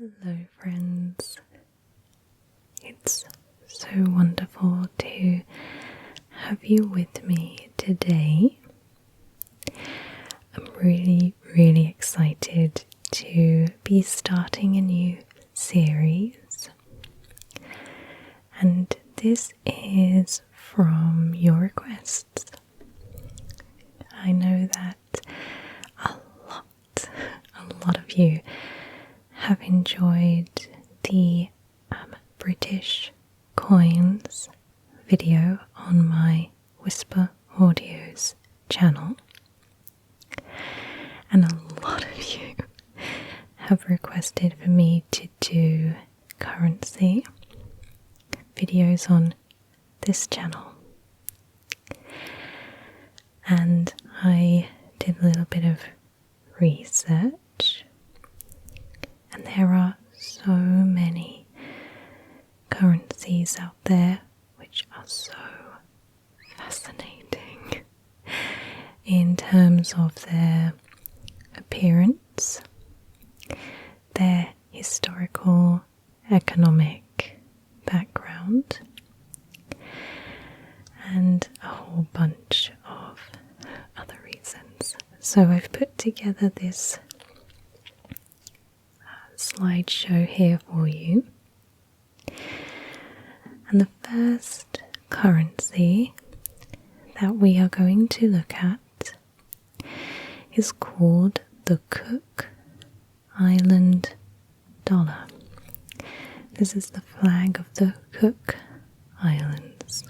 Hello friends, it's so wonderful to have you with me today. I'm really excited to be starting a new series, and this is from your requests. I know that a lot of you have enjoyed the British coins video on my Whisper Audios channel, and a lot of you have requested for me to do currency videos on this channel, and I did a little bit of research. And there are so many currencies out there which are so fascinating in terms of their appearance, their historical, economic background, and a whole bunch of other reasons. So I've put together this slideshow here for you, and the first currency that we are going to look at is called the Cook Island dollar. This is the flag of the Cook Islands.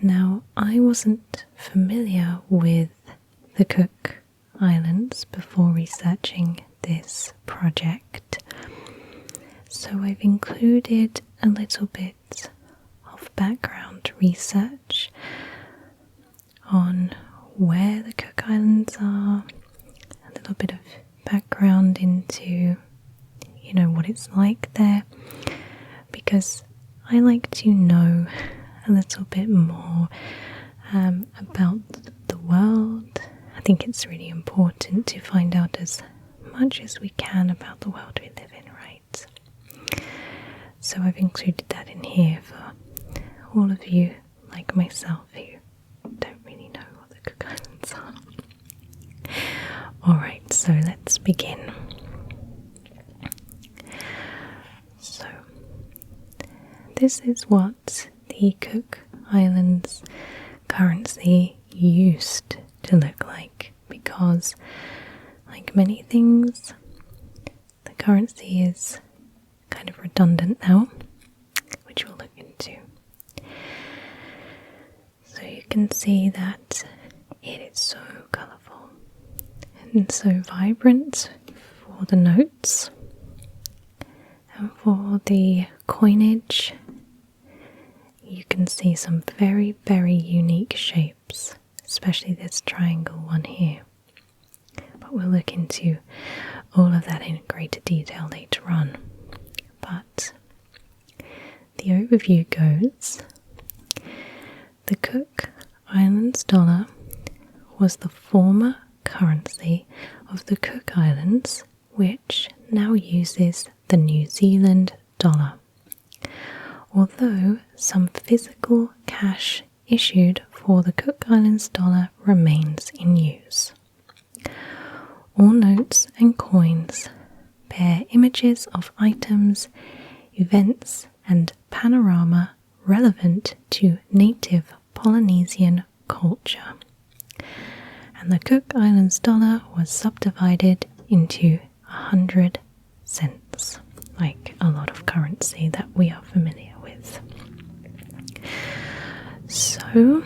Now, I wasn't familiar with the Cook Islands before researching this project, so I've included a little bit of background research on where the Cook Islands are, a little bit of background into, what it's like there, because I like to know a little bit more about the world. I think it's really important to find out as much as we can about the world we live in, right? So I've included that in here for all of you like myself who don't really know what the Cook Islands are. Alright, so let's begin. So this is what the Cook Islands currency used to look like, because like many things, the currency is kind of redundant now, which we'll look into. So you can see that it is so colourful and so vibrant for the notes, and for the coinage you can see some very unique shapes, especially this triangle one here. But we'll look into all of that in greater detail later on. But the overview goes: the Cook Islands dollar was the former currency of the Cook Islands, which now uses the New Zealand dollar, although some physical cash issued for the Cook Islands dollar remains in use. All notes and coins bear images of items, events, and panorama relevant to native Polynesian culture. And the Cook Islands dollar was subdivided into 100 cents, like a lot of currency that we are familiar with. So,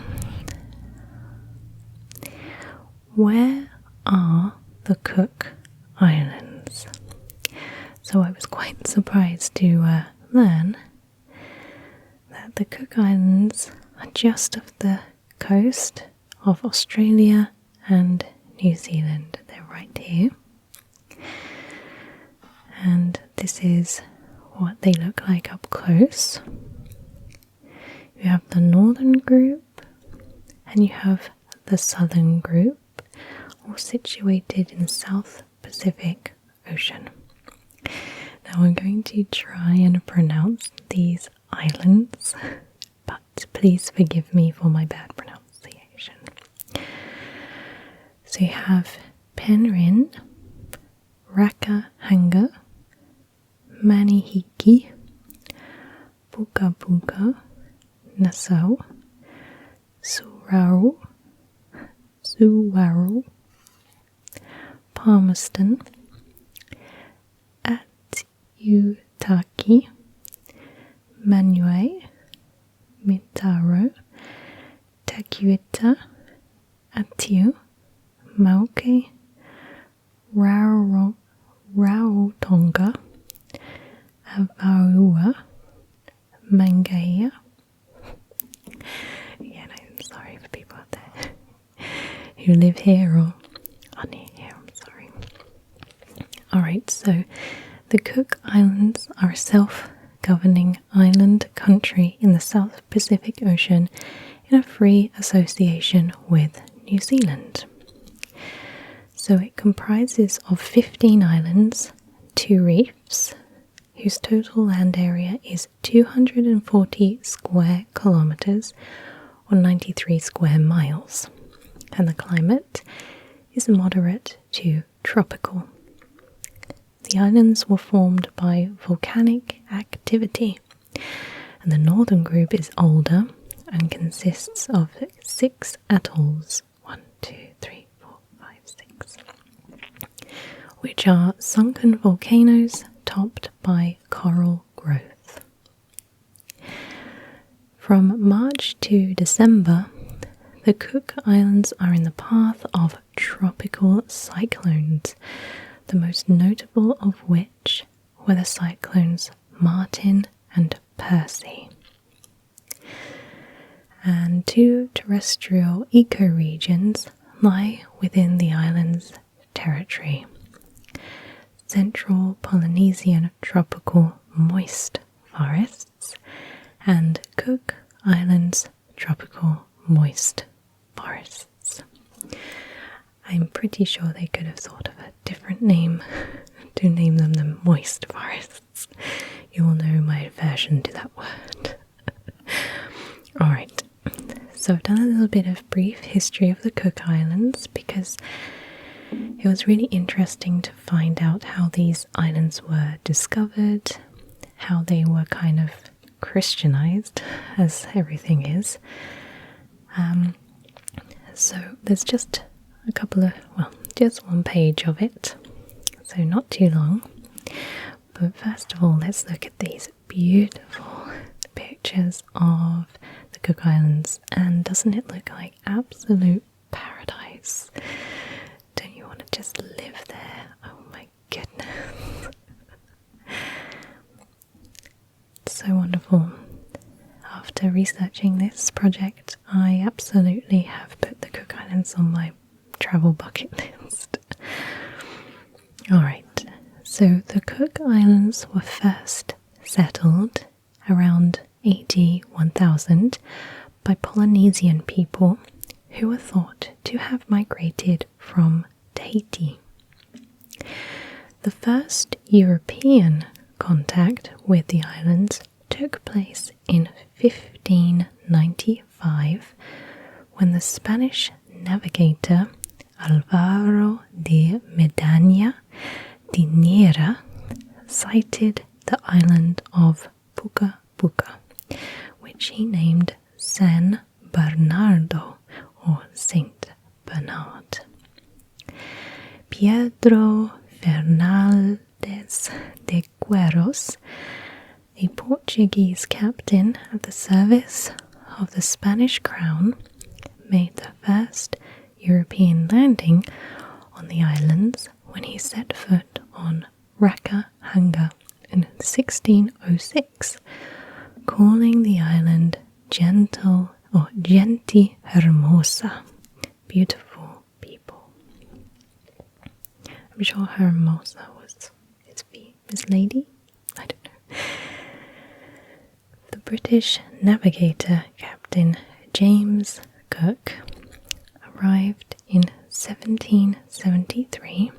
where are the Cook Islands? So I was quite surprised to learn that the Cook Islands are just off the coast of Australia and New Zealand. They're right here. And this is what they look like up close. You have the northern group and you have the southern group, all situated in the South Pacific Ocean. Now I'm going to try and pronounce these islands, but please forgive me for my bad pronunciation. So you have Penryn, Rakahanga, Manihiki, Puka Puka, Nassau, Suwaru, Palmerston, Atutaki, Manue, Mitaro, Takuita, Atiu, Mauke, Rarotonga, Avaua, Mangaia. Again, I'm sorry for people out there who live here or are near here, I'm sorry. Alright, so the Cook Islands are a self-governing island country in the South Pacific Ocean in a free association with New Zealand. So it comprises of 15 islands, 2 reefs, whose total land area is 240 square kilometers or 93 square miles, and the climate is moderate to tropical. The islands were formed by volcanic activity, and the northern group is older and consists of 6 atolls, 1, 2, 3, 4, 5, 6, which are sunken volcanoes topped by coral growth. From March to December, the Cook Islands are in the path of tropical cyclones, the most notable of which were the cyclones Martin and Percy. And 2 terrestrial ecoregions lie within the island's territory: Central Polynesian tropical moist forests and Cook Islands tropical moist forests. I'm pretty sure they could have thought of a different name to name them the moist forests. You will know my aversion to that word. Alright, so I've done a little bit of brief history of the Cook Islands because it was really interesting to find out how these islands were discovered, how they were kind of Christianized, as everything is. So there's just a couple of, just 1 page of it, so not too long. But first of all, let's look at these beautiful pictures of the Cook Islands, and doesn't it look like absolute paradise? Don't you want to just live there? Oh my goodness. So wonderful. After researching this project, I absolutely have put the Cook Islands on my travel bucket list. Alright, so the Cook Islands were first settled around AD 1000 by Polynesian people who were thought to have migrated from Tahiti. The first European contact with the islands took place in 1595 when the Spanish navigator Alvaro de Medina de Neira sighted the island of Puka Puka, which he named San Bernardo or Saint Bernard. Pedro Fernandes de Queiroz, a Portuguese captain at the service of the Spanish crown, made the first European landing on the islands when he set foot on Rakahanga in 1606, calling the island Gente Hermosa, beautiful people. I'm sure Hermosa was his lady? I don't know. The British navigator Captain James Cook arrived in 1773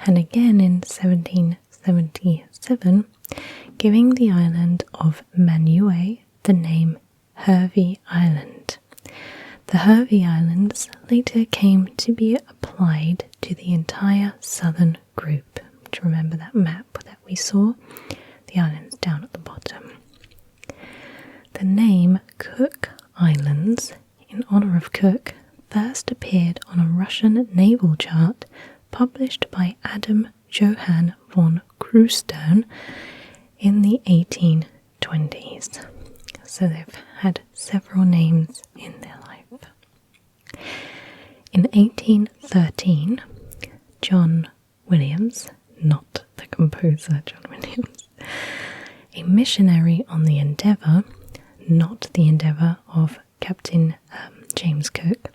and again in 1776 1877, giving the island of Manue the name Hervey Island. The Hervey Islands later came to be applied to the entire southern group. Do you remember that map that we saw? The islands down at the bottom. The name Cook Islands, in honor of Cook, first appeared on a Russian naval chart published by Adam Johann von Kruestern in the 1820s. So they've had several names in their life. In 1813, John Williams, not the composer John Williams, a missionary on the Endeavour, not the Endeavour of Captain James Cook,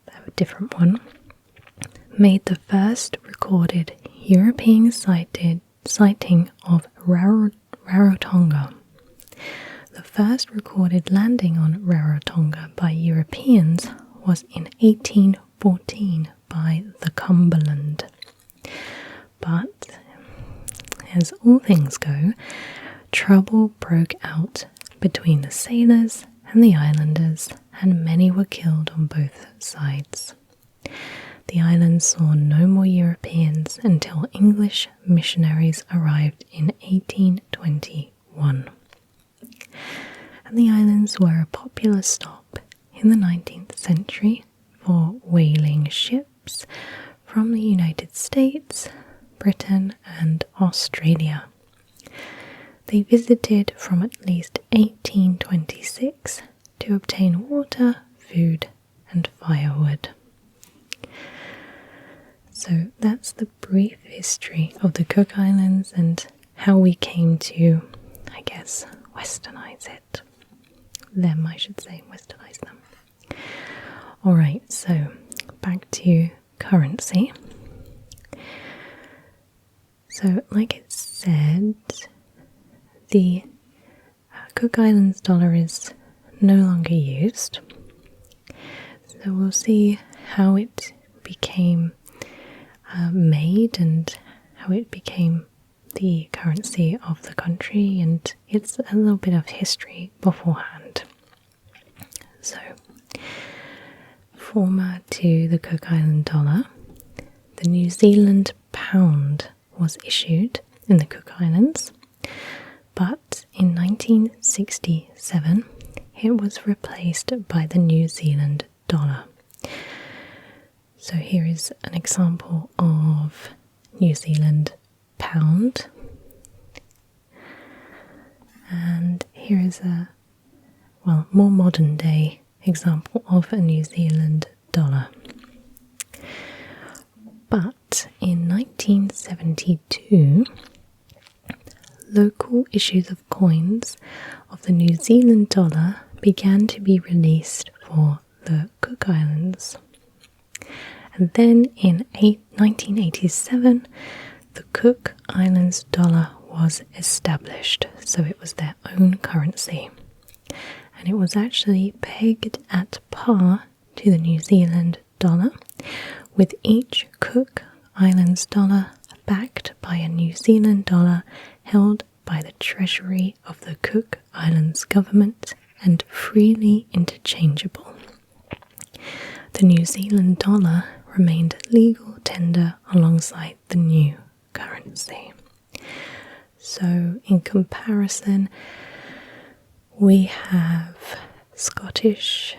a different one, made the first recorded European sighting of Rarotonga. The first recorded landing on Rarotonga by Europeans was in 1814 by the Cumberland. But, as all things go, trouble broke out between the sailors and the islanders, and many were killed on both sides. The islands saw no more Europeans until English missionaries arrived in 1821. And the islands were a popular stop in the 19th century for whaling ships from the United States, Britain, and Australia. They visited from at least 1826 to obtain water, food, and firewood. So that's the brief history of the Cook Islands and how we came to, I guess, westernize it. Them, I should say, westernize them. Alright, so back to currency. So, like it said, the Cook Islands dollar is no longer used. So we'll see how it became made and how it became the currency of the country, and it's a little bit of history beforehand. So, former to the Cook Island dollar, the New Zealand pound was issued in the Cook Islands, but in 1967 it was replaced by the New Zealand dollar. So here is an example of New Zealand pound, and here is a more modern day example of a New Zealand dollar. But in 1972, local issues of coins of the New Zealand dollar began to be released for the Cook Islands. And then in 1987, the Cook Islands dollar was established, so it was their own currency. And it was actually pegged at par to the New Zealand dollar, with each Cook Islands dollar backed by a New Zealand dollar held by the Treasury of the Cook Islands government and freely interchangeable. The New Zealand dollar remained legal tender alongside the new currency. So in comparison, we have Scottish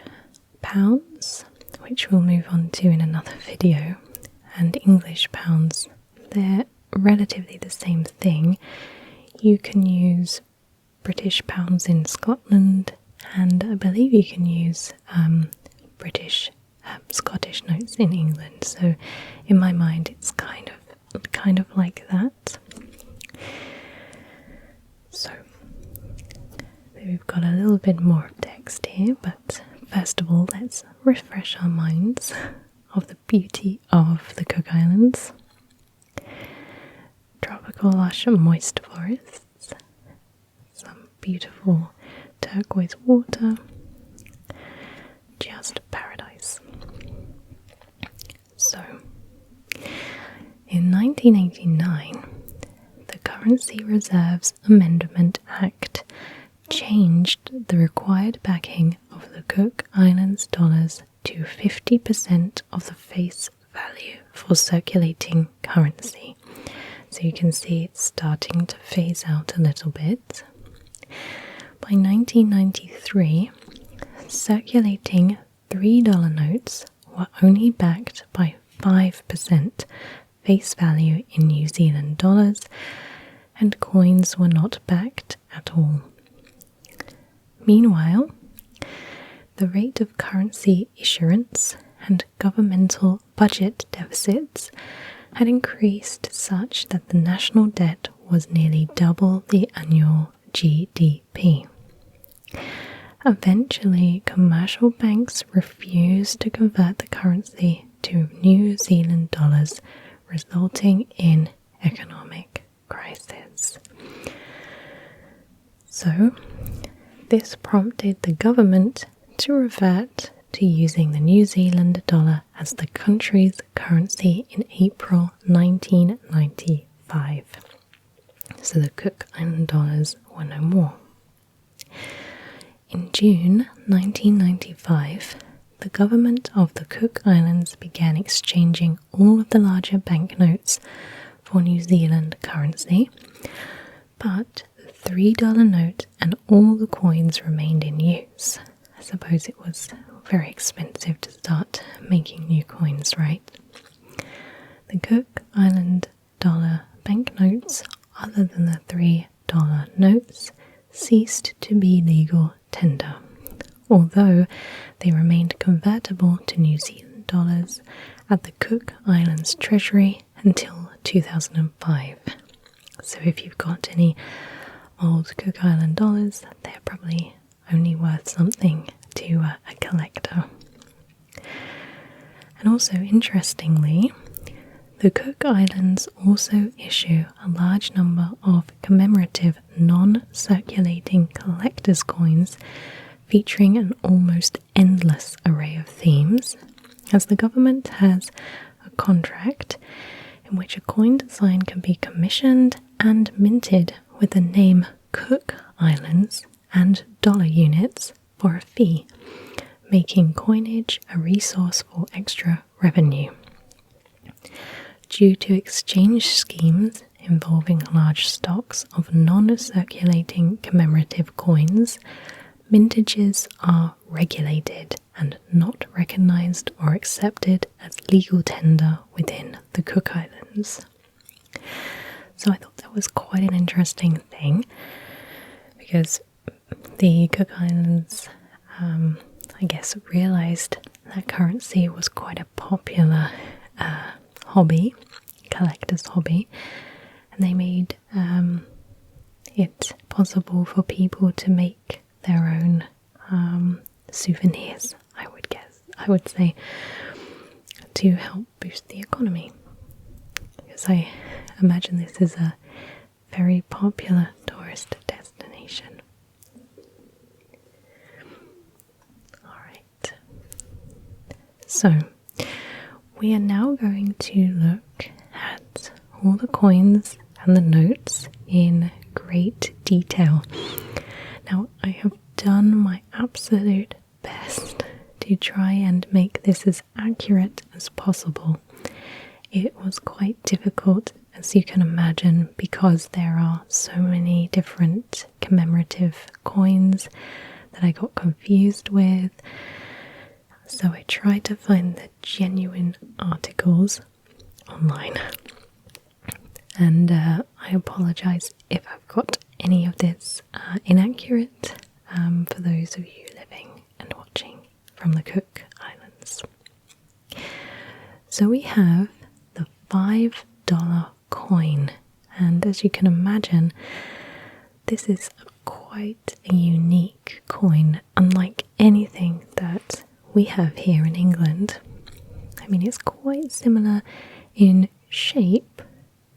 pounds, which we'll move on to in another video, and English pounds. They're relatively the same thing. You can use British pounds in Scotland, and I believe you can use Scottish notes in England. So in my mind, it's kind of like that. So we've got a little bit more text here, but first of all, let's refresh our minds of the beauty of the Cook Islands. Tropical, lush and moist forests, some beautiful turquoise water, just paradise. So, in 1989, Currency Reserves Amendment Act changed the required backing of the Cook Islands dollars to 50% of the face value for circulating currency. So you can see it's starting to phase out a little bit. By 1993, circulating $3 notes were only backed by 5% face value in New Zealand dollars, and coins were not backed at all. Meanwhile, the rate of currency issuance and governmental budget deficits had increased such that the national debt was nearly double the annual GDP. Eventually, commercial banks refused to convert the currency to New Zealand dollars, resulting in economic crisis. So, this prompted the government to revert to using the New Zealand dollar as the country's currency in April 1995. So the Cook Island dollars were no more. In June 1995, the government of the Cook Islands began exchanging all of the larger banknotes for New Zealand currency, but the $3 note and all the coins remained in use. I suppose it was very expensive to start making new coins, right? The Cook Island dollar banknotes, other than the $3 notes, ceased to be legal tender, although they remained convertible to New Zealand dollars at the Cook Islands Treasury until 2005. So if you've got any old Cook Island dollars, they're probably only worth something to a collector. And also, interestingly, the Cook Islands also issue a large number of commemorative non-circulating collector's coins featuring an almost endless array of themes, as the government has a contract in which a coin design can be commissioned and minted with the name Cook Islands and dollar units for a fee, making coinage a resource for extra revenue. Due to exchange schemes involving large stocks of non-circulating commemorative coins, mintages are regulated and not recognised or accepted as legal tender within the Cook Islands. So I thought that was quite an interesting thing, because the Cook Islands, I guess, realised that currency was quite a popular hobby, collector's hobby, and they made it possible for people to make their own souvenirs, I would say, to help boost the economy. Because I imagine this is a very popular tourist destination. Alright, so we are now going to look at all the coins and the notes in great detail. Now, I have done my absolute best to try and make this as accurate as possible. It was quite difficult, as you can imagine, because there are so many different commemorative coins that I got confused with. So I tried to find the genuine articles online. And I apologise if I've got any of this inaccurate for those of you living and watching from the Cook Islands. So we have the $5 coin, and as you can imagine, this is quite a unique coin, unlike anything that we have here in England. I mean, it's quite similar in shape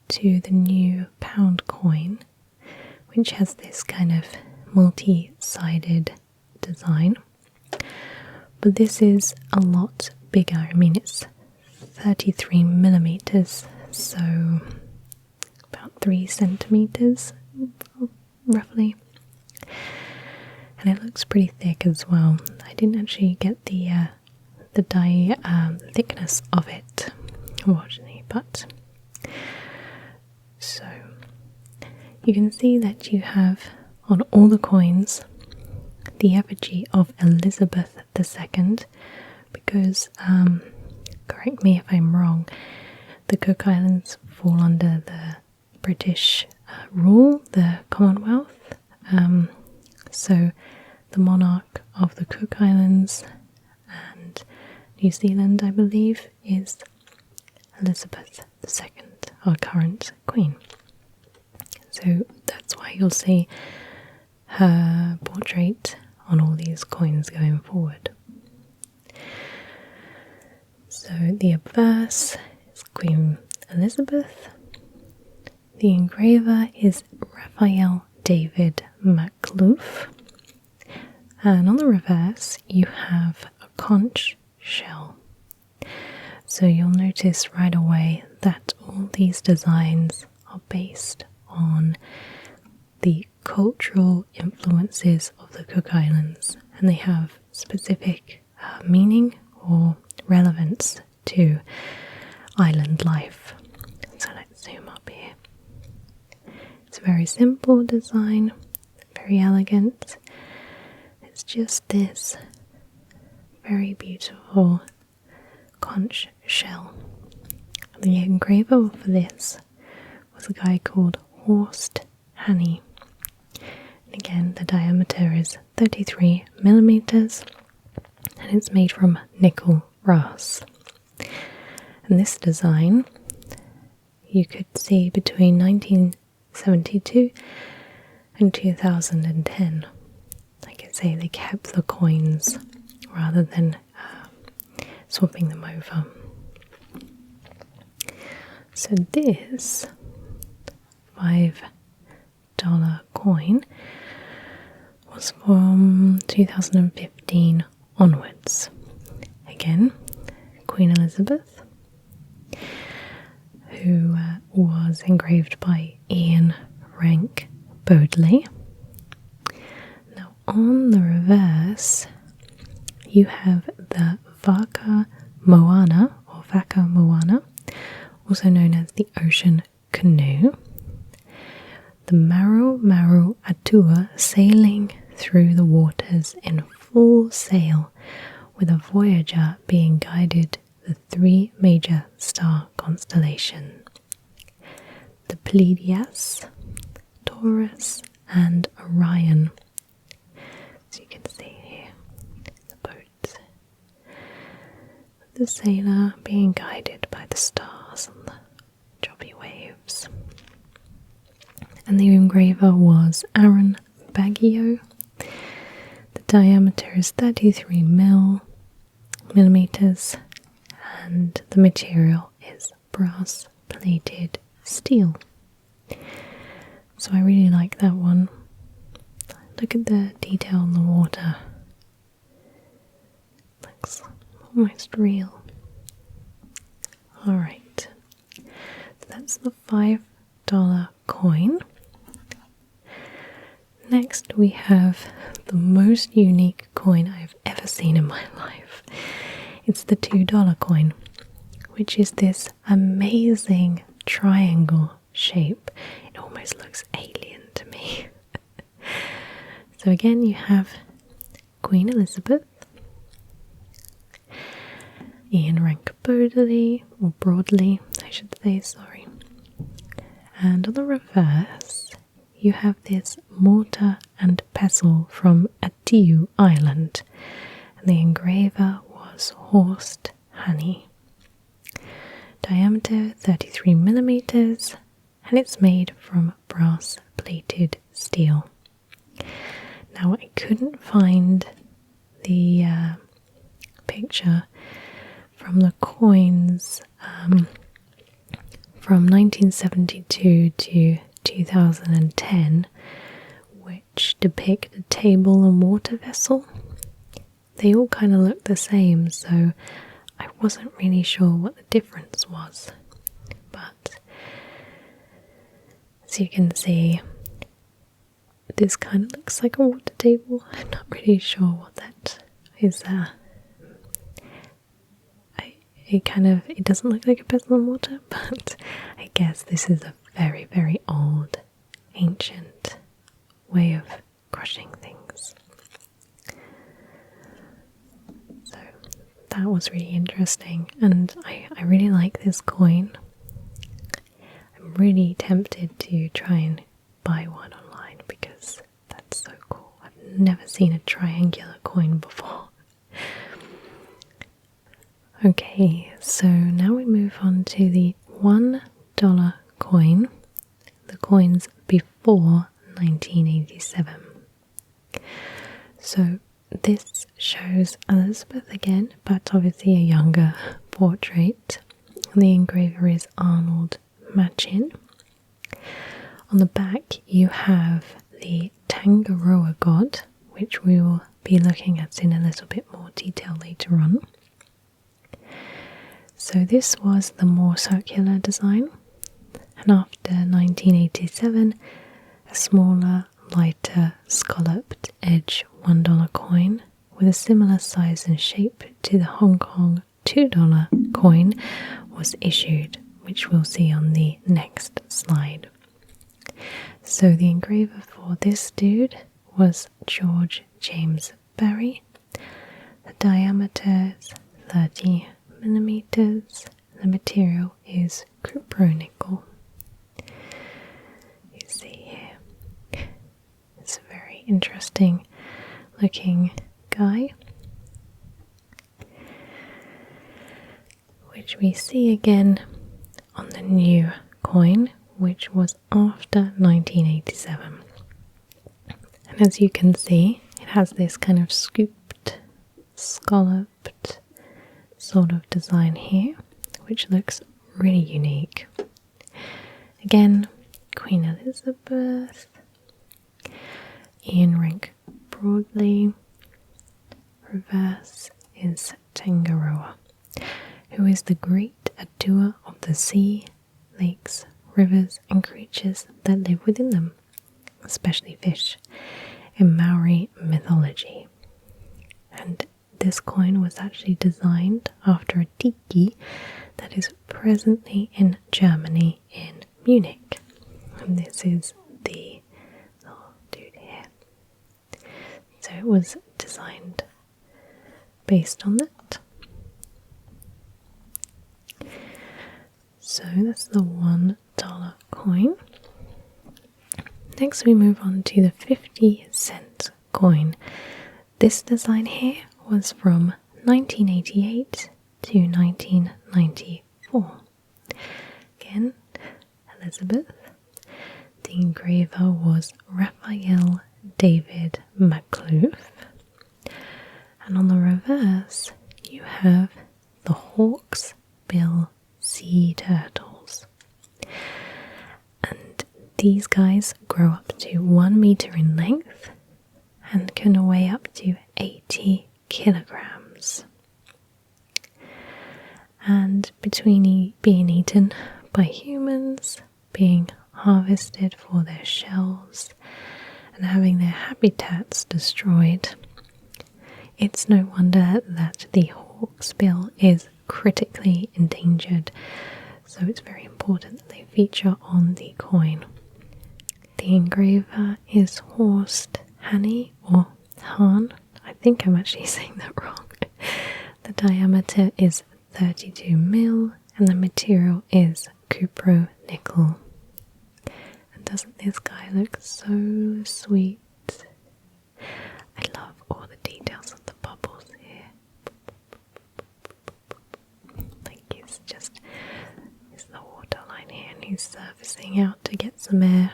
to the new pound coin, which has this kind of multi-sided design. But this is a lot bigger. I mean, it's 33 millimeters, so about 3 centimeters roughly, and it looks pretty thick as well. I didn't actually get the thickness of it, unfortunately, but so you can see that you have on all the coins the effigy of Elizabeth II, because correct me if I'm wrong, the Cook Islands fall under the British rule, the Commonwealth. So the monarch of the Cook Islands and New Zealand, I believe, is Elizabeth II, our current queen. So that's why you'll see her portrait on all these coins going forward. So the obverse is Queen Elizabeth. The engraver is Raphael David MacLoof. And on the reverse you have a conch shell. So you'll notice right away that all these designs are based on the cultural influences of the Cook Islands, and they have specific meaning or relevance to island life. So let's zoom up here. It's a very simple design, very elegant. It's just this very beautiful conch shell. The engraver for this was a guy called Horst Hanny. And again, the diameter is 33 millimeters, and it's made from nickel brass. And this design you could see between 1972 and 2010. Like I say, they kept the coins rather than swapping them over. So this $5 coin was from 2015 onwards. Again, Queen Elizabeth, who was engraved by Ian Rank Bodley. Now on the reverse you have the Vaka Moana, or Vaka Moana, also known as the ocean canoe. The Maru Maru Atua sailing through the waters in full sail, with a voyager being guided the 3 major star constellations, the Pleiades, Taurus and Orion. So you can see here the boat, the sailor being guided by the stars and the choppy waves. And the engraver was Aaron Baggio. The diameter is 33 millimeters, and the material is brass plated steel. So I really like that one. Look at the detail on the water. Looks almost real. Alright, so that's the $5 coin. Next we have the most unique coin I've ever seen in my life. It's the $2 coin, which is this amazing triangle shape. It almost looks alien to me. So again you have Queen Elizabeth, Ian Rank Bodley, or Broadley I should say, sorry. And on the reverse you have this mortar and pestle from Atiu Island, and the engraver was Horst Hanny. Diameter 33 millimeters, and it's made from brass plated steel. Now I couldn't find the picture from the coins from 1972 to 2010, which depict a table and water vessel. They all kind of look the same, so I wasn't really sure what the difference was. But as you can see, this kind of looks like a water table. I'm not really sure what that is. It doesn't look like a vessel in water, but I guess this is a very, very old, ancient way of crushing things. So that was really interesting, and I really like this coin. I'm really tempted to try and buy one online because that's so cool. I've never seen a triangular coin before. Okay, so now we move on to the $1 coin, the coins before 1987. So this shows Elizabeth again, but obviously a younger portrait. The engraver is Arnold Machin. On the back you have the Tangaroa god, which we will be looking at in a little bit more detail later on. So this was the more circular design, and after 1987 a smaller, lighter, scalloped edge $1 coin with a similar size and shape to the Hong Kong $2 coin was issued, which we'll see on the next slide. So the engraver for this dude was George James Barry. The diameter is 30 millimeters. The material is cupronickel. You see here, it's a very interesting looking guy, which we see again on the new coin, which was after 1987. And as you can see, it has this kind of scooped, scalloped sort of design here, which looks really unique. Again, Queen Elizabeth, Ian Rank Broadley. Reverse is Tangaroa, who is the great adorer of the sea, lakes, rivers and creatures that live within them, especially fish, in Maori mythology. And this coin was actually designed after a tiki that is presently in Germany in Munich. And this is the little dude here. So it was designed based on that. So that's the $1 coin. Next we move on to the 50-cent coin. This design here was from 1988 to 1994. Again, Elizabeth. The engraver was Raphael David McCloof. And on the reverse, you have the Hawk's Bill sea turtles. And these guys grow up to 1 meter in length and can weigh up to 80 kilograms. And between being eaten by humans, being harvested for their shells, and having their habitats destroyed, it's no wonder that the hawksbill is critically endangered, so it's very important that they feature on the coin. The engraver is Horst Hanny or Hahn. I think I'm actually saying that wrong. The diameter is 32 mil and the material is cupronickel. And doesn't this guy look so sweet? I love all the details of the bubbles here. Like he's the waterline here and he's surfacing out to get some air.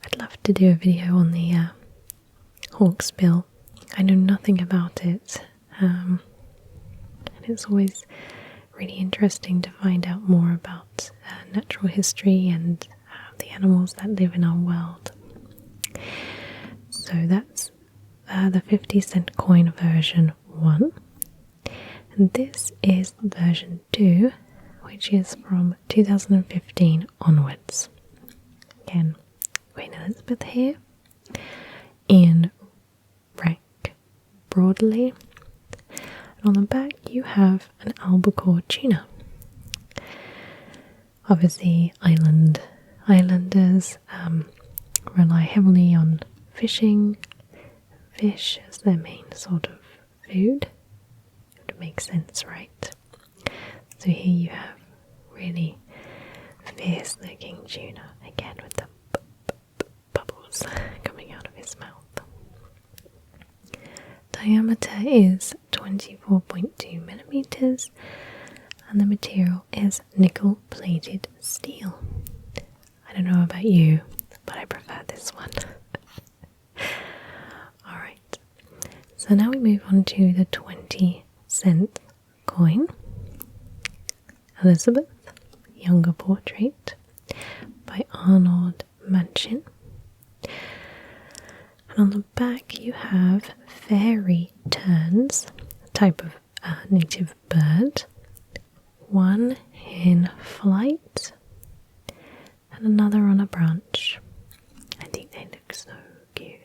I'd love to do a video on the hawksbill. I know nothing about it, and it's always really interesting to find out more about natural history and the animals that live in our world. So that's the 50-cent coin version 1. And this is version 2, which is from 2015 onwards. Again, Queen Elizabeth here in rank broadly. And on the back you have an albacore tuna. Obviously islanders rely heavily on fishing, fish as their main sort of food. It would make sense, right? So here you have really fierce looking tuna, again with the bubbles coming out of his mouth. Diameter is 24.2 millimeters and the material is nickel plated steel. I don't know about you, but I prefer this one. Alright, so now we move on to the 20-cent coin. Elizabeth, Younger Portrait by Arnold Manchin. And on the back you have fairy terns, a type of native bird. One in flight and another on a branch. I think they look so cute.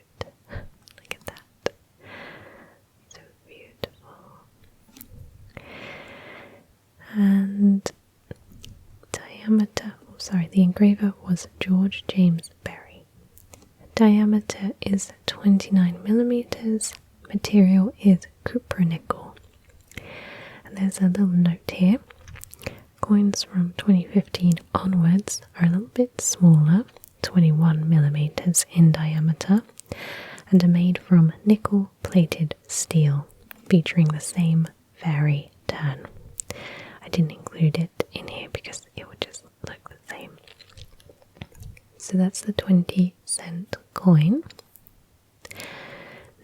Look at that. So beautiful. And diameter, the engraver was George James Berry. Diameter is 29 millimeters. Material is cupronickel. And there's a little note here. Coins from 2015 onwards are a little bit smaller, 21 millimeters in diameter, and are made from nickel plated steel, featuring the same fairy tern. I didn't include it in here because it would just look the same. So that's the 20-cent coin.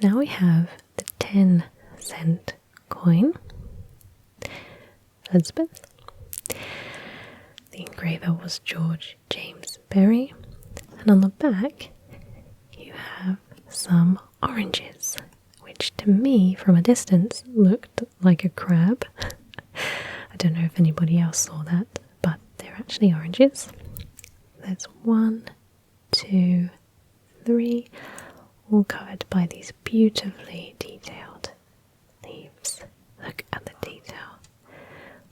Now we have the 10-cent coin. Elizabeth. The engraver was George James Berry, and on the back you have some oranges, which to me from a distance looked like a crab. I don't know if anybody else saw that, but they're actually oranges. There's 1, 2, 3, all covered by these beautifully detailed leaves. Look at the detail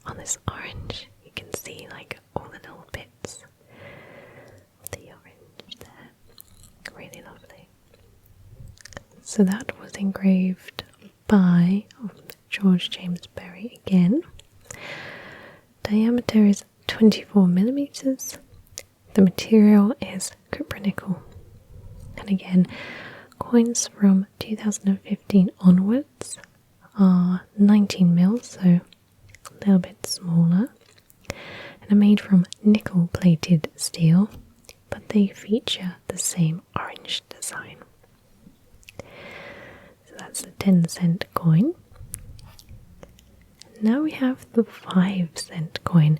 on this orange. You can see like all the little bits of the orange there. Really lovely. So that was engraved by George James Berry again. Diameter is 24 millimeters. The material is cupronickel. And again, coins from 2015 onwards are 19 mils, so a little bit smaller, and are made from nickel plated steel, but they feature the same orange design. So that's the 10-cent coin. Now we have the 5-cent coin,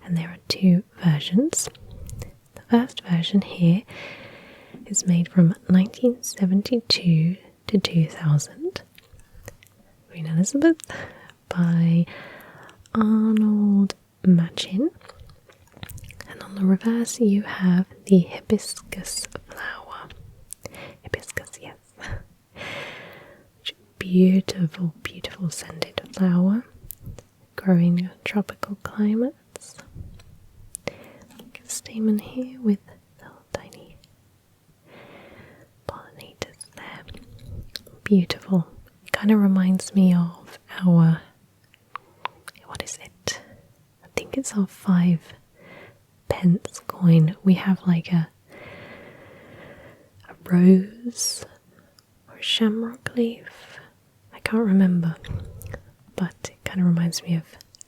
and there are two versions. The first version here is made from 1972 to 2000. Queen Elizabeth by Arnold Manchin. And on the reverse you have the hibiscus flower. Hibiscus, yes. Beautiful, beautiful scented flower, growing in tropical climates. Like a stamen here with little tiny pollinators there. Beautiful. It kind of reminds me of our, what is it? I think it's our 5-pence coin. We have like a rose or a shamrock leaf. I can't remember, but it kind of reminds me of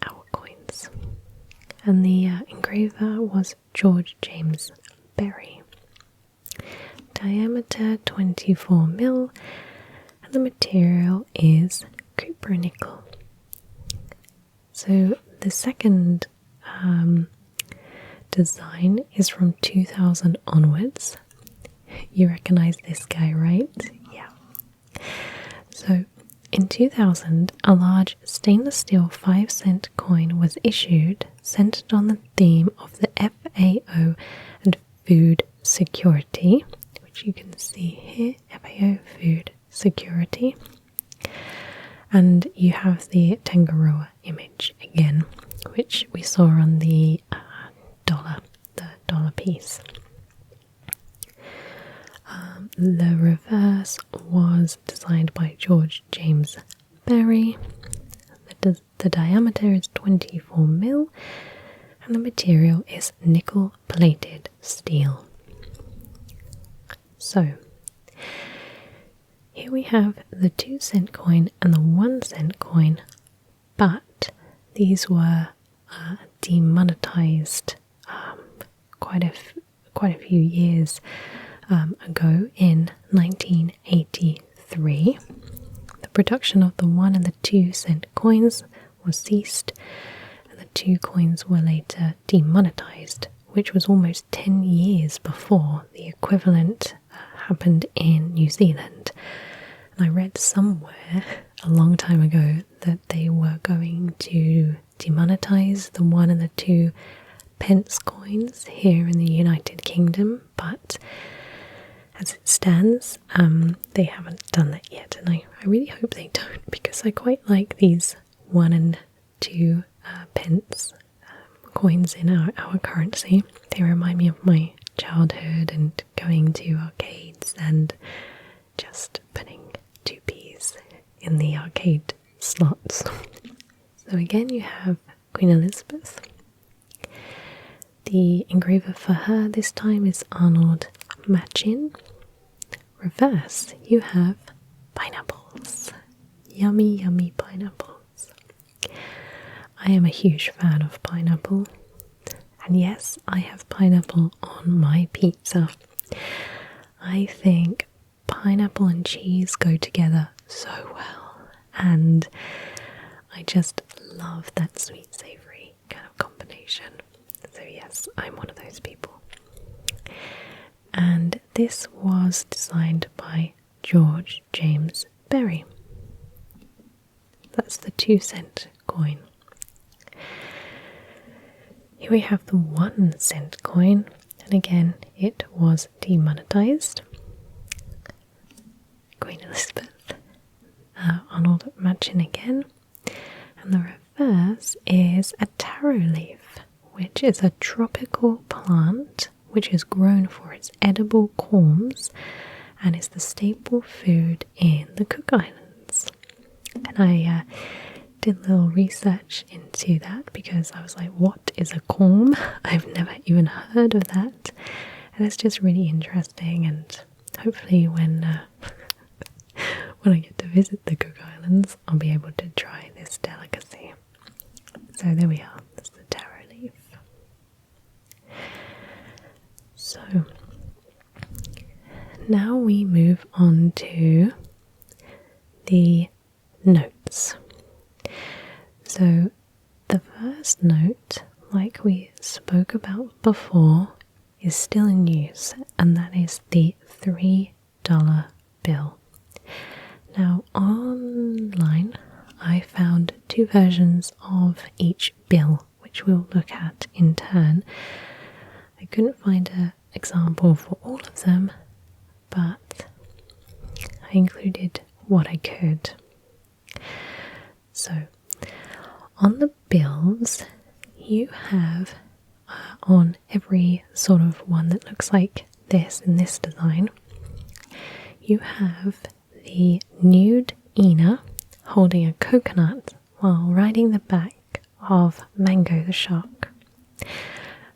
our coins. And the engraver was George James Berry. Diameter 24 mil, and the material is cupronickel. So the second design is from 2000 onwards. You recognize this guy, right? Yeah. So in 2000, a large stainless steel 5-cent coin was issued centered on the theme of the FAO and food security, which you can see here, FAO food security. And you have the Tangaroa image again, which we saw on the dollar piece. The reverse was designed by George James Berry. The diameter is 24 mil, and the material is nickel plated steel. So here we have the 2-cent coin and the 1-cent coin, but these were demonetized quite a few years ago in 1983. The production of the 1 and the 2-cent coins was ceased, and the 2 coins were later demonetized, which was almost 10 years before the equivalent happened in New Zealand. And I read somewhere a long time ago that they were going to demonetize the 1 and the 2 pence coins here in the United Kingdom, but as it stands, they haven't done that yet, and I really hope they don't, because I quite like these 1 and 2 pence coins in our currency. They remind me of my childhood and going to arcades and just putting 2p's in the arcade slots. So again, you have Queen Elizabeth. The engraver for her this time is Arnold Machin. Reverse, you have pineapples. Yummy, yummy pineapples. I am a huge fan of pineapple. And yes, I have pineapple on my pizza. I think pineapple and cheese go together so well. And I just love that sweet savoury kind of combination. So yes, I'm one of those people. And this was designed by George James Berry. That's the 2-cent coin. Here we have the 1-cent coin, and again it was demonetized. Queen Elizabeth, Arnold Machin again, and the reverse is a taro leaf, which is a tropical plant which is grown for its edible corms and is the staple food in the Cook Islands. And I did a little research into that because I was like, what is a corm? I've never even heard of that. And it's just really interesting, and hopefully when I get to visit the Cook Islands, I'll be able to try this delicacy. So there we are, that's the taro leaf. So now we move on to the notes. So the first note, like we spoke about before, is still in use, and that is the $3 bill. Now online I found 2 versions of each bill, which we'll look at in turn. I couldn't find an example for all of them, but I included what I could. So, on the bills, you have on every sort of one that looks like this in this design, you have the nude Ina holding a coconut while riding the back of Mango the shark.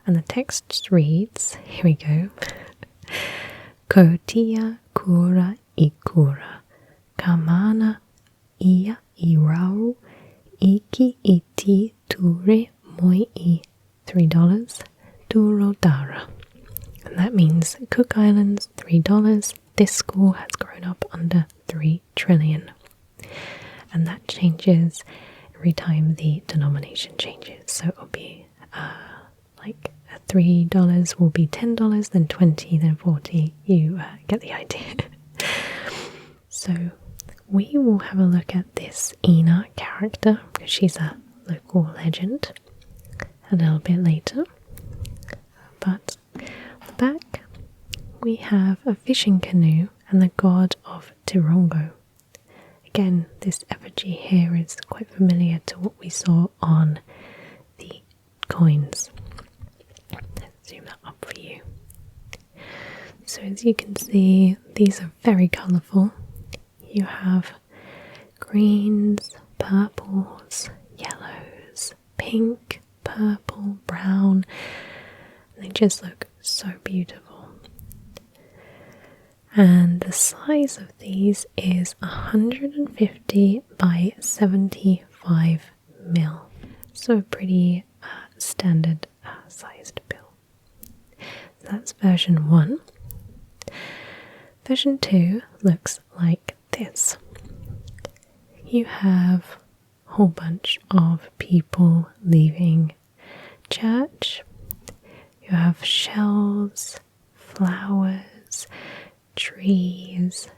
And the text reads, here we go, Ko tia kura ikura, kamana ia irau, iki iti ture moi $3, duro dara. And that means Cook Islands, $3. This school has grown up under 3 trillion. And that changes every time the denomination changes. So it'll be like $3 will be $10, then 20, then 40. You get the idea. So we will have a look at this Ina character because she's a local legend. a little bit later. But on the back we have a fishing canoe and the god of Tirongo. Again, this effigy here is quite familiar to what we saw on the coins. Let's zoom that up for you. So as you can see, these are very colourful. You have greens, purples, yellows, pink, purple, brown. They just look so beautiful. And the size of these is 150 by 75 mil. So a pretty standard sized bill. That's version 1. Version 2 looks like this. You have a whole bunch of people leaving church. You have shells, flowers, trees,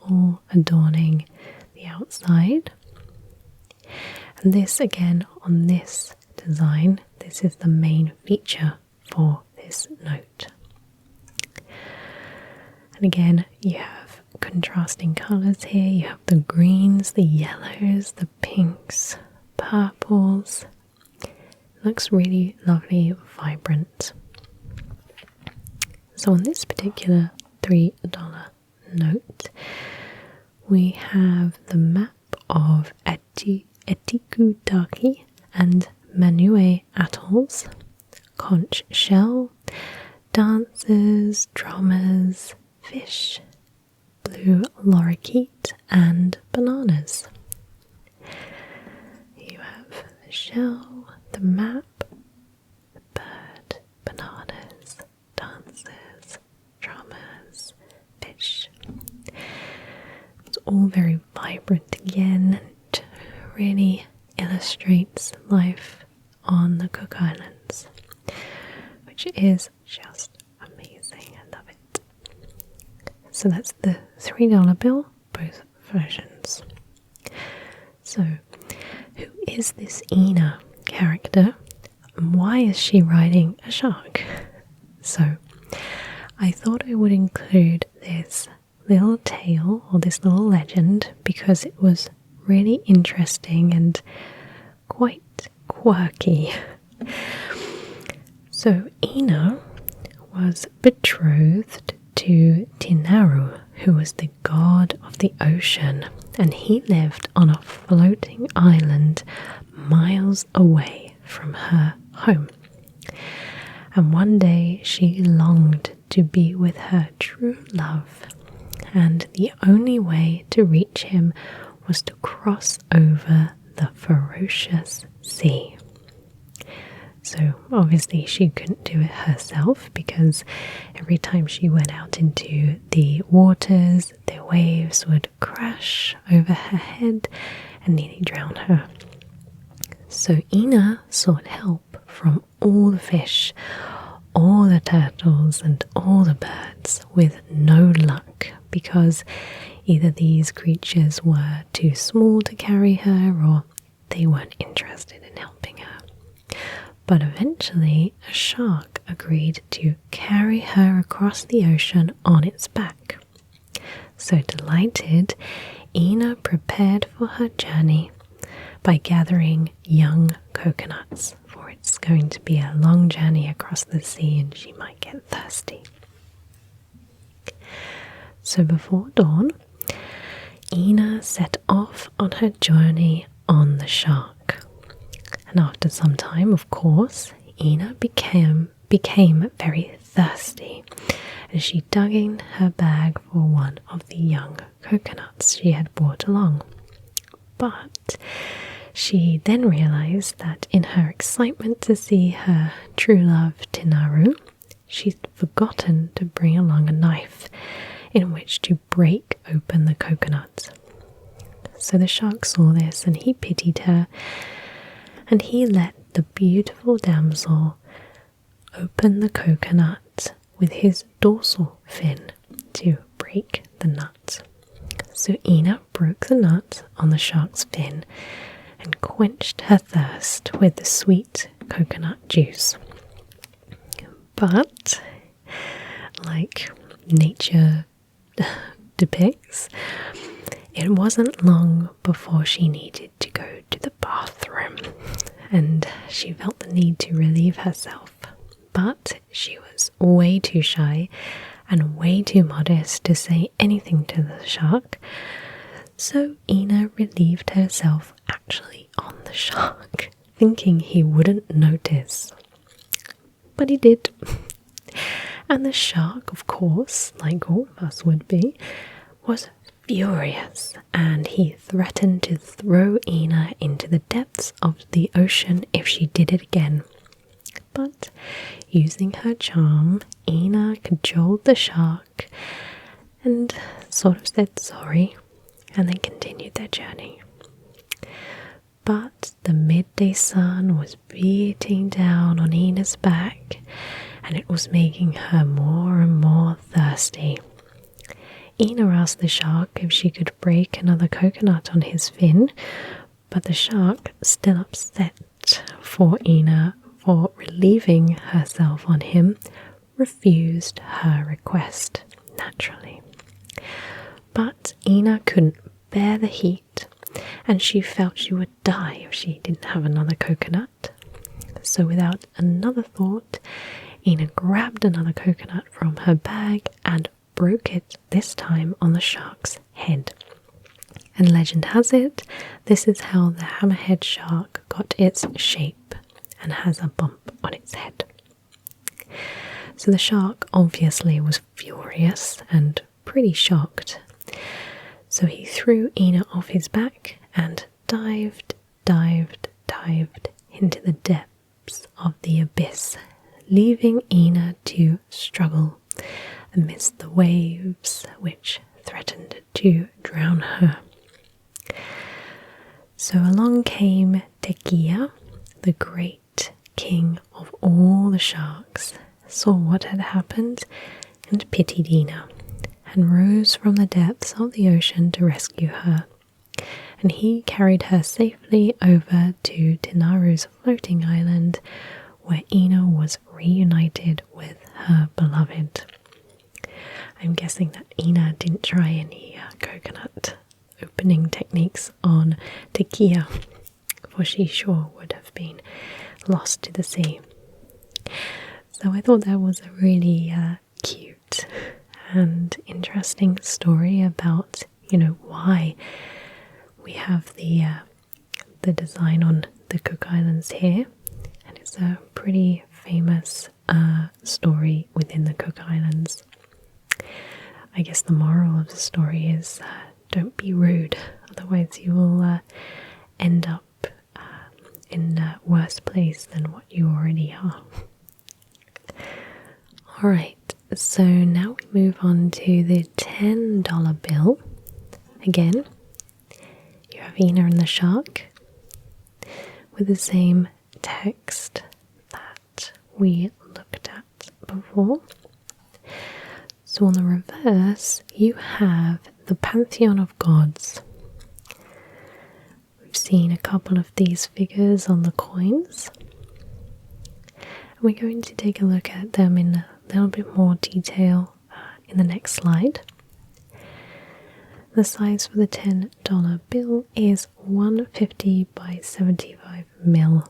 all adorning the outside. And this, again, on this design, this is the main feature for this note. And again, you have contrasting colours here. You have the greens, the yellows, the pinks, purples. Looks really lovely, vibrant. So on this particular $3 note, we have the map of Etikutaki and Manue atolls, conch shell, dancers, drummers, fish, blue lorikeet, and bananas. You have the shell, the map, the bird, bananas, dancers, drummers, fish. It's all very vibrant again and really illustrates life on the Cook Islands, which is just amazing. I love it. So that's the $3 bill, both versions. So who is this Ina character and why is she riding a shark? So I thought I would include this little tale or this little legend because it was really interesting and quite quirky. So Ina was betrothed to Tinaru, who was the god of the ocean, and he lived on a floating island miles away from her home. And one day she longed to be with her true love, and the only way to reach him was to cross over the ferocious sea. So obviously she couldn't do it herself because every time she went out into the waters, the waves would crash over her head and nearly drown her. So Ina sought help from all the fish, all the turtles and all the birds with no luck because either these creatures were too small to carry her or they weren't interested in helping her. But eventually a shark agreed to carry her across the ocean on its back. So delighted, Ina prepared for her journey by gathering young coconuts, for it's going to be a long journey across the sea and she might get thirsty. So before dawn, Ina set off on her journey on the shark. And after some time, of course, Ina became very thirsty and she dug in her bag for one of the young coconuts she had brought along. But she then realized that in her excitement to see her true love Tinaru, she'd forgotten to bring along a knife in which to break open the coconut. So the shark saw this and he pitied her, and he let the beautiful damsel open the coconut with his dorsal fin to break the nut. So Ina broke the nut on the shark's fin and quenched her thirst with the sweet, coconut juice. But, like nature depicts, it wasn't long before she needed to go to the bathroom, and she felt the need to relieve herself. But she was way too shy and way too modest to say anything to the shark, so Ina relieved herself actually on the shark, thinking he wouldn't notice. But he did. And the shark, of course, like all of us would be, was furious, and he threatened to throw Ina into the depths of the ocean if she did it again. But using her charm, Ina cajoled the shark and sort of said sorry, and then continued their journey. But the midday sun was beating down on Ina's back, and it was making her more and more thirsty. Ina asked the shark if she could break another coconut on his fin, but the shark, still upset for Ina for relieving herself on him, refused her request, naturally. But Ina couldn't bear the heat, and she felt she would die if she didn't have another coconut. So without another thought, Ina grabbed another coconut from her bag and broke it, this time on the shark's head. And legend has it, this is how the hammerhead shark got its shape and has a bump on its head. So the shark obviously was furious and pretty shocked. So he threw Ina off his back and dived into the depths of the abyss, leaving Ina to struggle amidst the waves which threatened to drown her. So along came Tequila, the great king of all the sharks, saw what had happened and pitied Ina, and rose from the depths of the ocean to rescue her. And he carried her safely over to Tinaru's floating island, where Ina was reunited with her beloved. I'm guessing that Ina didn't try any coconut opening techniques on Tequila, for she sure would have been lost to the sea. So I thought that was a really cute and interesting story about, why we have the design on the Cook Islands here, and it's a pretty famous story within the Cook Islands. I guess the moral of the story is don't be rude, otherwise you will end up in a worse place than what you already are. Alright, so now we move on to the $10 bill. Again, you have Ina and the shark with the same text that we looked at before. So on the reverse, you have the pantheon of gods. We've seen a couple of these figures on the coins. We're going to take a look at them in a little bit more detail in the next slide. The size for the $10 bill is 150 by 75 mil.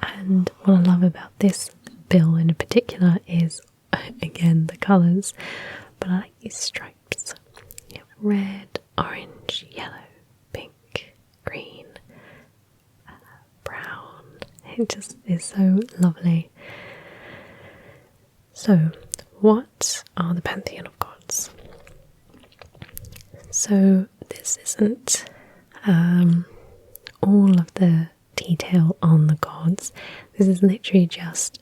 And what I love about this bill in particular is, again, the colours, but I like these stripes. You have red, orange, yellow, pink, green, brown. It just is so lovely. So, what are the pantheon of gods? So this isn't all of the detail on the gods. This is literally just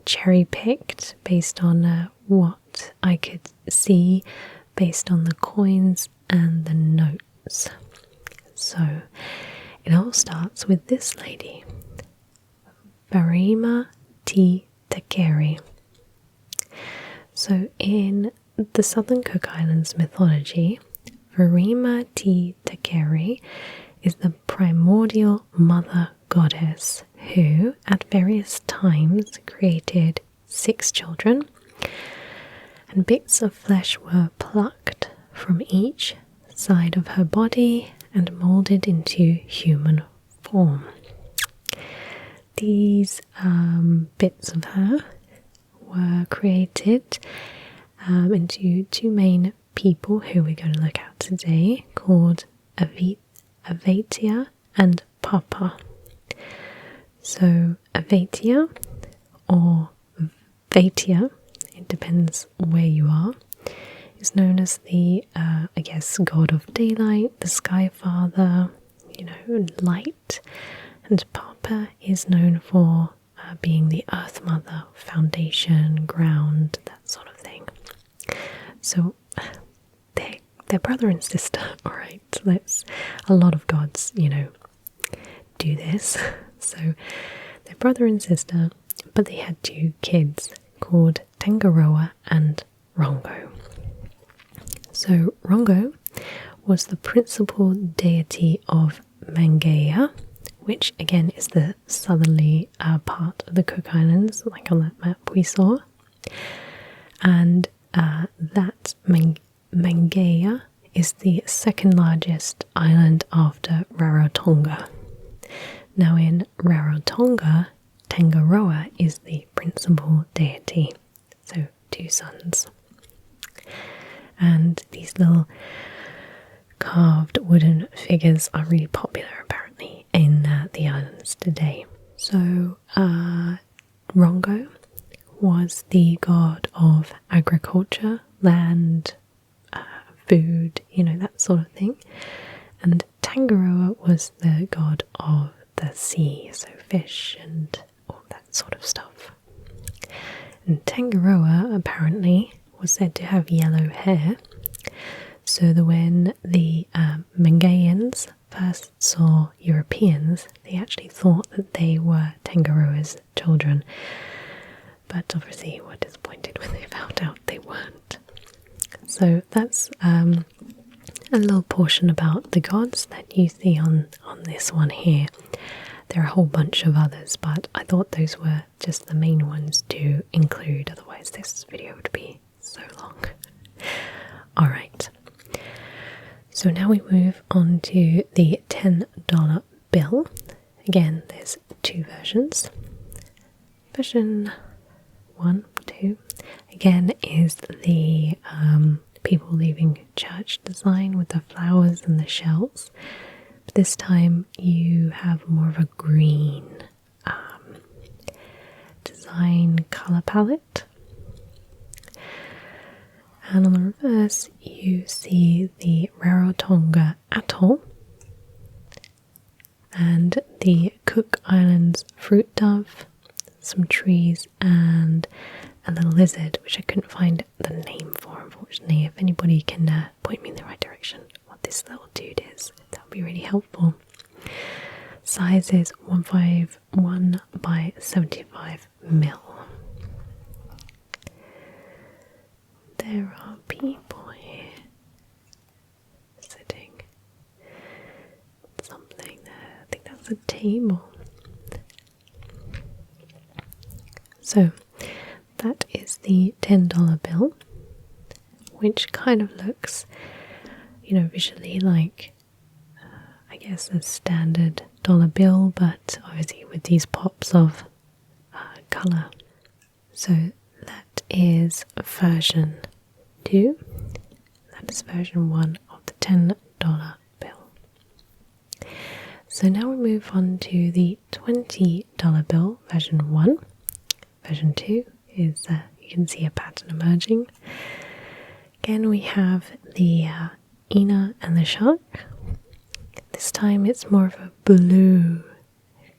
cherry picked based on what I could see based on the coins and the notes. So it all starts with this lady, Barima T. Takeri. So in the Southern Cook Islands mythology, Barima T. Takeri is the primordial mother goddess who at various times created 6 children, and bits of flesh were plucked from each side of her body and molded into human form. These bits of her were created into 2 main people who we're going to look at today, called Avatia and Papa. So Avatia or Vatia, it depends where you are, is known as the, god of daylight, the sky father, light. And Papa is known for being the earth mother, foundation, ground, that sort of thing. So they're brother and sister, alright. Let's a lot of gods, do this. So they're brother and sister, but they had 2 kids called Tangaroa and Rongo. So Rongo was the principal deity of Mangaia, which again is the southerly part of the Cook Islands, like on that map we saw. And that Mangaia is the 2nd largest island after Rarotonga. Now in Rarotonga, Tangaroa is the principal deity, so 2 sons. And these little carved wooden figures are really popular apparently in the islands today. So Rongo was the god of agriculture, land, food, that sort of thing. And Tangaroa was the god of the sea, so fish and all that sort of stuff. And Tangaroa apparently was said to have yellow hair, so that when the Mangaians first saw Europeans, they actually thought that they were Tangaroa's children, but obviously were disappointed when they found out they weren't. So that's a little portion about the gods that you see on this one here. There are a whole bunch of others, but I thought those were just the main ones to include, otherwise this video would be so long. Alright, so now we move on to the $10 bill. Again, there's 2 versions. Version 1, 2, again is the people leaving church design with the flowers and the shells. But this time you have more of a green design color palette. And on the reverse you see the Rarotonga Atoll and the Cook Islands fruit dove, some trees, and a little lizard, which I couldn't find the name for, unfortunately. If anybody can point me in the right direction what this little dude is, that would be really helpful. Size is 151 by 75 mil. There are people here sitting. Something there. I think that's a table. So that is the $10 bill, which kind of looks, visually like, I guess, a standard dollar bill, but obviously with these pops of colour. So that is version 2. That is version 1 of the $10 bill. So now we move on to the $20 bill, version 1. Version 2 is, you can see a pattern emerging. Again, we have the Ina and the shark. This time it's more of a blue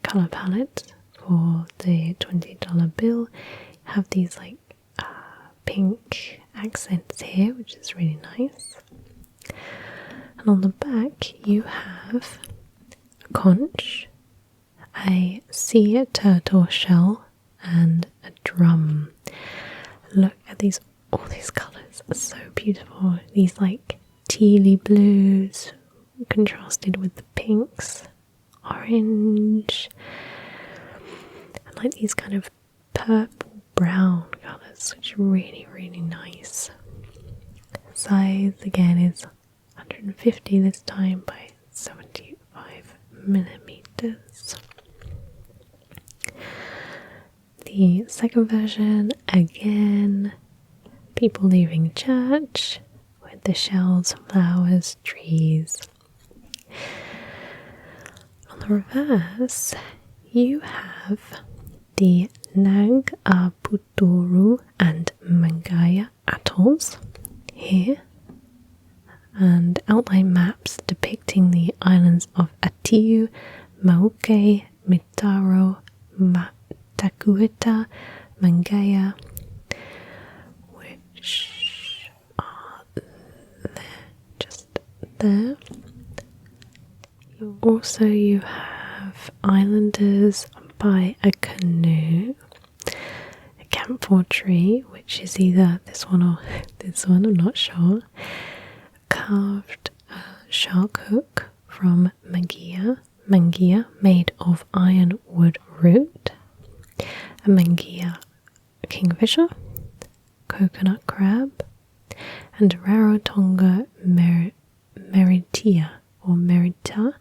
colour palette for the $20 bill. You have these like pink accents here, which is really nice. And on the back you have a conch, a sea turtle shell, and a drum. Look at all these colours are so beautiful. These like tealy blues contrasted with the pinks, orange. like these kind of purple brown colours, which are really, really nice. Size again is 150 this time by 75 millimeters. The second version, again, people leaving church with the shells, flowers, trees. On the reverse, you have the Nag Puturu and Mangaya atolls here, and outline maps depicting the islands of Atiu, Mauke, Mitaro, Takuita, Mangaya, which are there, just there. Also, you have islanders by a canoe, a camphor tree, which is either this one or this one, I'm not sure. Carved shark hook from mangia made of ironwood root, a mangia kingfisher, coconut crab, and Rarotonga meritia or merita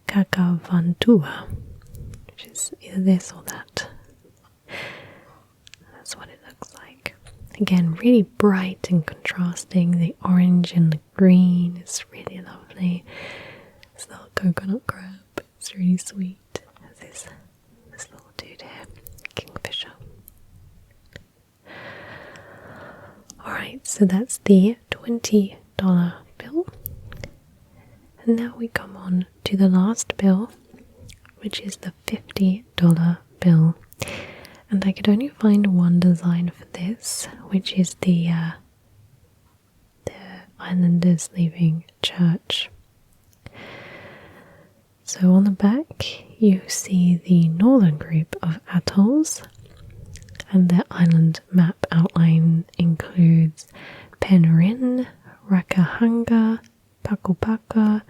kakavantua, which is either this or that. That's what it looks like. Again, really bright and contrasting. The orange and the green is really lovely. This little coconut crab, it's really sweet. There's this little dude here, kingfisher. Alright, so that's the $20 bill. And now we come on to the last bill, which is the $50 bill. And I could only find one design for this, which is the islanders leaving church. So on the back you see the northern group of atolls, and the island map outline includes Penryn, Rakahanga, Pakopaka,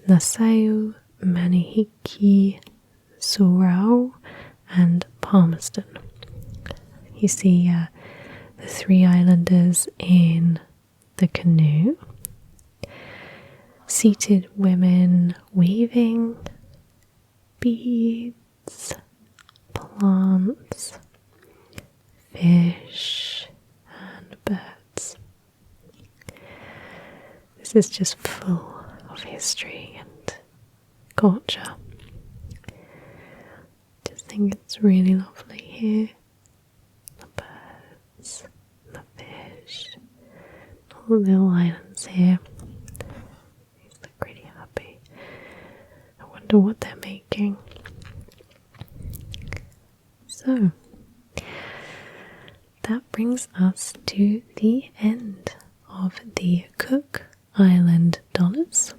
Nassau, Manihiki, Surau, and Palmerston. You see the three islanders in the canoe, seated women weaving, beads, plants, fish, and birds. This is just full of history and culture. I think it's really lovely here. The birds, the fish, all the little islands here. They look pretty happy. I wonder what they're making. So, that brings us to the end of the Cook Island dollars.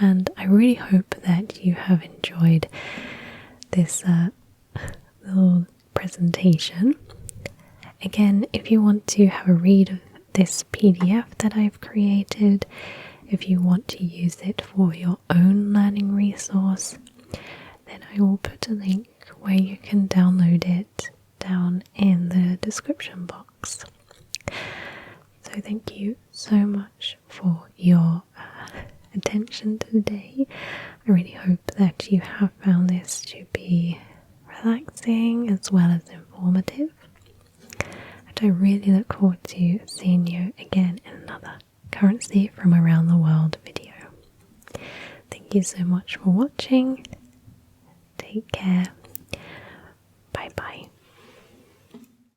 And I really hope that you have enjoyed this little presentation. Again, if you want to have a read of this PDF that I've created, if you want to use it for your own learning resource, then I will put a link where you can download it down in the description box. So thank you so much for your attention today. I really hope that you have found this to be relaxing as well as informative. And I really look forward to seeing you again in another Currency from Around the World video. Thank you so much for watching. Take care. Bye bye.